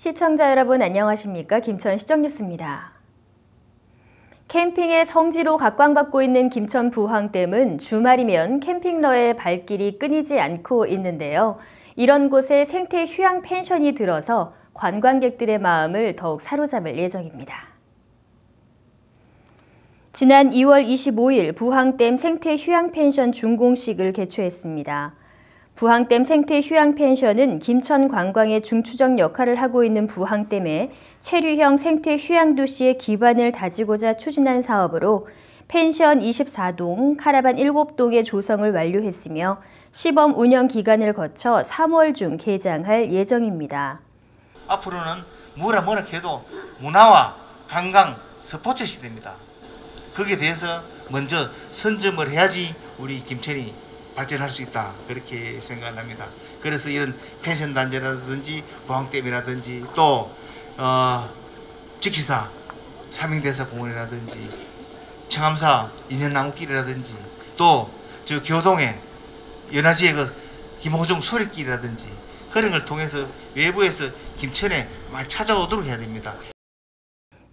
시청자 여러분 안녕하십니까? 김천 시정뉴스입니다. 캠핑의 성지로 각광받고 있는 김천 부항댐은 주말이면 캠핑러의 발길이 끊이지 않고 있는데요. 이런 곳에 생태 휴양 펜션이 들어서 관광객들의 마음을 더욱 사로잡을 예정입니다. 지난 2월 25일 부항댐 생태 휴양 펜션 준공식을 개최했습니다. 부항댐 생태 휴양 펜션은 김천 관광의 중추적 역할을 하고 있는 부항댐에 체류형 생태 휴양 도시의 기반을 다지고자 추진한 사업으로 펜션 24동, 카라반 7동의 조성을 완료했으며 시범 운영 기간을 거쳐 3월 중 개장할 예정입니다. 앞으로는 뭐라 해도 문화와 관광, 스포츠 시대입니다. 거기에 대해서 먼저 선점을 해야지 우리 김천이 발전할 수 있다, 그렇게 생각합니다. 그래서 이런 펜션 단지라든지 부항댐이라든지 또 직시사 삼ing대사 공원이라든지 청암사 인연나무길이라든지 또 저 교동에 연화지의 그 김호중 소리길이라든지 그런 걸 통해서 외부에서 김천에 많이 찾아오도록 해야 됩니다.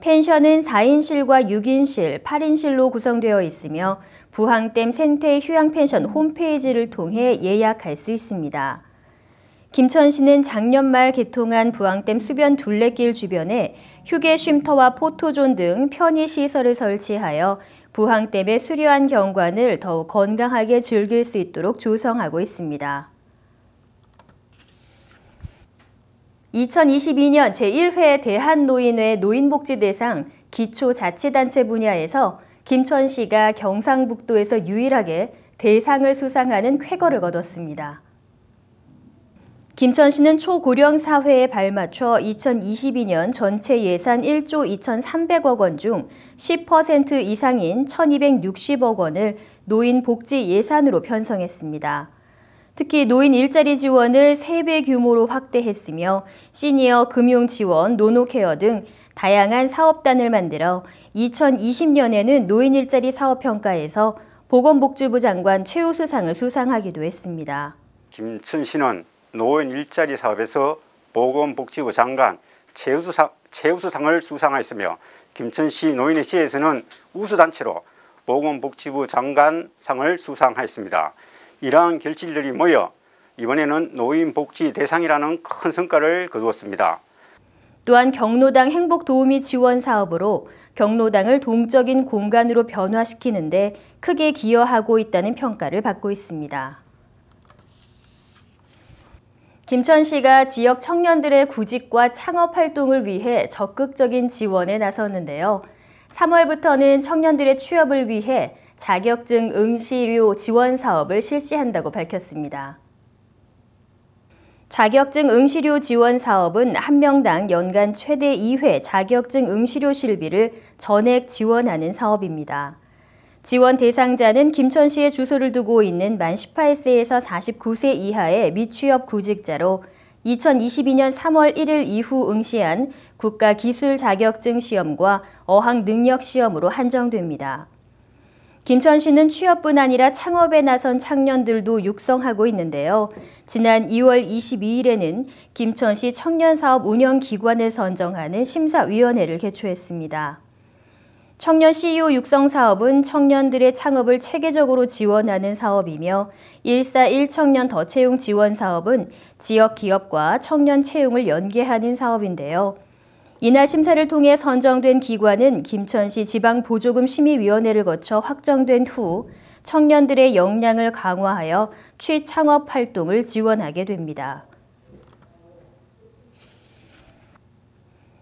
펜션은 4인실과 6인실, 8인실로 구성되어 있으며 부항댐 생태 휴양 펜션 홈페이지를 통해 예약할 수 있습니다. 김천시는 작년 말 개통한 부항댐 수변 둘레길 주변에 휴게 쉼터와 포토존 등 편의시설을 설치하여 부항댐의 수려한 경관을 더욱 건강하게 즐길 수 있도록 조성하고 있습니다. 2022년 제1회 대한노인회 노인복지대상 기초자치단체 분야에서 김천시가 경상북도에서 유일하게 대상을 수상하는 쾌거를 거뒀습니다. 김천시는 초고령 사회에 발맞춰 2022년 전체 예산 1조 2,300억 원 중 10% 이상인 1,260억 원을 노인 복지 예산으로 편성했습니다. 특히 노인 일자리 지원을 3배 규모로 확대했으며 시니어 금융 지원, 노노케어 등 다양한 사업단을 만들어 2020년에는 노인 일자리 사업 평가에서 보건복지부 장관 최우수상을 수상하기도 했습니다. 김천시는 노인 일자리 사업에서 보건복지부 장관 최우수상을 수상하였으며 김천시 노인의 시에서는 우수단체로 보건복지부 장관상을 수상하였습니다. 이러한 결실들이 모여 이번에는 노인복지 대상이라는 큰 성과를 거두었습니다. 또한 경로당 행복도우미 지원 사업으로 경로당을 동적인 공간으로 변화시키는 데 크게 기여하고 있다는 평가를 받고 있습니다. 김천시가 지역 청년들의 구직과 창업 활동을 위해 적극적인 지원에 나섰는데요. 3월부터는 청년들의 취업을 위해 자격증 응시료 지원 사업을 실시한다고 밝혔습니다. 자격증 응시료 지원 사업은 한 명당 연간 최대 2회 자격증 응시료 실비를 전액 지원하는 사업입니다. 지원 대상자는 김천시에 주소를 두고 있는 만 18세에서 49세 이하의 미취업 구직자로 2022년 3월 1일 이후 응시한 국가기술 자격증 시험과 어학 능력 시험으로 한정됩니다. 김천시는 취업뿐 아니라 창업에 나선 청년들도 육성하고 있는데요. 지난 2월 22일에는 김천시 청년사업 운영기관을 선정하는 심사위원회를 개최했습니다. 청년 CEO 육성 사업은 청년들의 창업을 체계적으로 지원하는 사업이며 141 청년 더 채용 지원 사업은 지역 기업과 청년 채용을 연계하는 사업인데요. 이날 심사를 통해 선정된 기관은 김천시 지방보조금 심의위원회를 거쳐 확정된 후 청년들의 역량을 강화하여 취창업 활동을 지원하게 됩니다.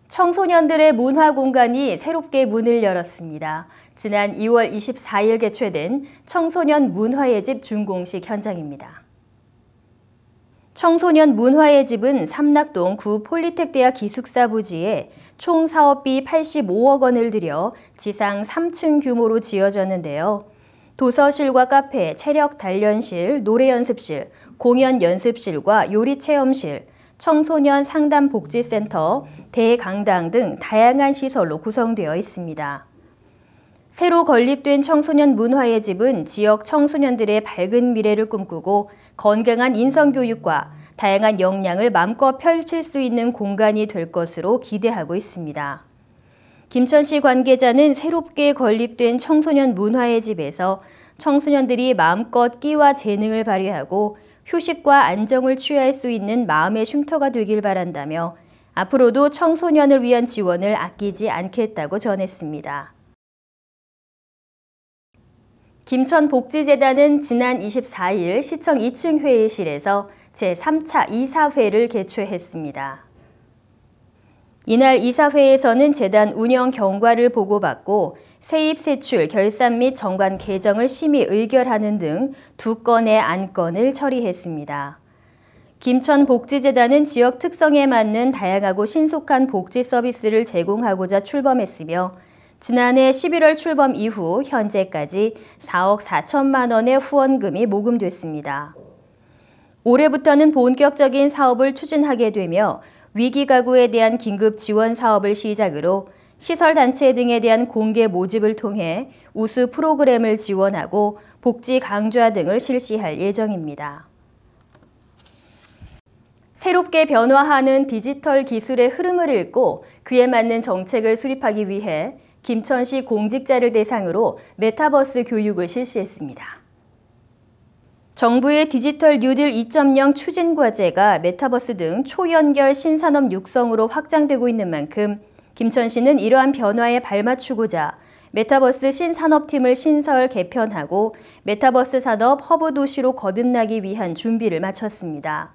청소년들의 문화공간이 새롭게 문을 열었습니다. 지난 2월 24일 개최된 청소년 문화의 집 준공식 현장입니다. 청소년 문화의 집은 삼락동 구 폴리텍대학 기숙사 부지에 총 사업비 85억 원을 들여 지상 3층 규모로 지어졌는데요. 도서실과 카페, 체력 단련실, 노래 연습실, 공연 연습실과 요리 체험실, 청소년 상담 복지센터, 대강당 등 다양한 시설로 구성되어 있습니다. 새로 건립된 청소년 문화의 집은 지역 청소년들의 밝은 미래를 꿈꾸고 건강한 인성교육과 다양한 역량을 마음껏 펼칠 수 있는 공간이 될 것으로 기대하고 있습니다. 김천시 관계자는 새롭게 건립된 청소년 문화의 집에서 청소년들이 마음껏 끼와 재능을 발휘하고 휴식과 안정을 취할 수 있는 마음의 쉼터가 되길 바란다며 앞으로도 청소년을 위한 지원을 아끼지 않겠다고 전했습니다. 김천복지재단은 지난 24일 시청 2층 회의실에서 제3차 이사회를 개최했습니다. 이날 이사회에서는 재단 운영 경과를 보고받고 세입 세출, 결산 및 정관 개정을 심의 의결하는 등 2건의 안건을 처리했습니다. 김천복지재단은 지역 특성에 맞는 다양하고 신속한 복지 서비스를 제공하고자 출범했으며 지난해 11월 출범 이후 현재까지 4억 4천만 원의 후원금이 모금됐습니다. 올해부터는 본격적인 사업을 추진하게 되며 위기 가구에 대한 긴급 지원 사업을 시작으로 시설단체 등에 대한 공개 모집을 통해 우수 프로그램을 지원하고 복지 강좌 등을 실시할 예정입니다. 새롭게 변화하는 디지털 기술의 흐름을 읽고 그에 맞는 정책을 수립하기 위해 김천시 공직자를 대상으로 메타버스 교육을 실시했습니다. 정부의 디지털 뉴딜 2.0 추진 과제가 메타버스 등 초연결 신산업 육성으로 확장되고 있는 만큼 김천시는 이러한 변화에 발맞추고자 메타버스 신산업팀을 신설 개편하고 메타버스 산업 허브 도시로 거듭나기 위한 준비를 마쳤습니다.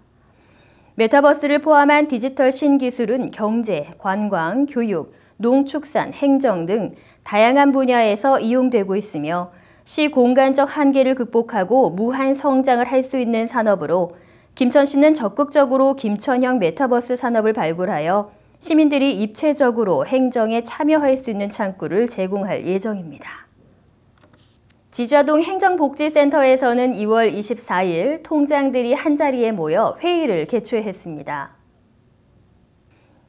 메타버스를 포함한 디지털 신기술은 경제, 관광, 교육, 농축산, 행정 등 다양한 분야에서 이용되고 있으며 시 공간적 한계를 극복하고 무한 성장을 할 수 있는 산업으로 김천시는 적극적으로 김천형 메타버스 산업을 발굴하여 시민들이 입체적으로 행정에 참여할 수 있는 창구를 제공할 예정입니다. 지좌동 행정복지센터에서는 2월 24일 통장들이 한자리에 모여 회의를 개최했습니다.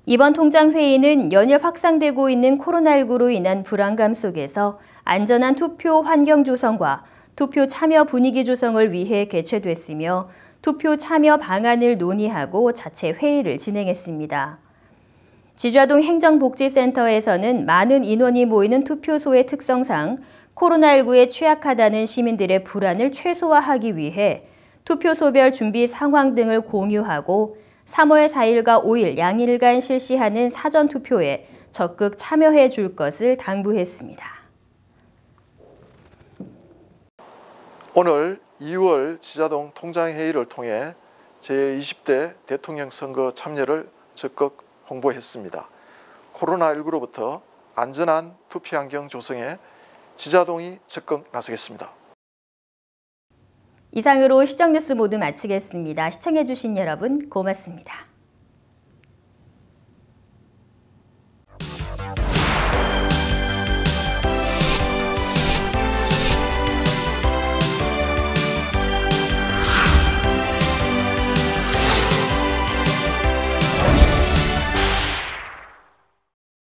이번 통장회의는 연일 확산되고 있는 코로나19로 인한 불안감 속에서 안전한 투표 환경 조성과 투표 참여 분위기 조성을 위해 개최됐으며 투표 참여 방안을 논의하고 자체 회의를 진행했습니다. 지좌동 행정복지센터에서는 많은 인원이 모이는 투표소의 특성상 코로나19에 취약하다는 시민들의 불안을 최소화하기 위해 투표소별 준비 상황 등을 공유하고 3월 4일과 5일 양일간 실시하는 사전투표에 적극 참여해 줄 것을 당부했습니다. 오늘 2월 지좌동 통장회의를 통해 제20대 대통령 선거 참여를 적극 홍보했습니다. 코로나19로부터 안전한 투표 환경 조성에 지좌동이 적극 나서겠습니다. 이상으로 시정뉴스 모두 마치겠습니다. 시청해주신 여러분 고맙습니다.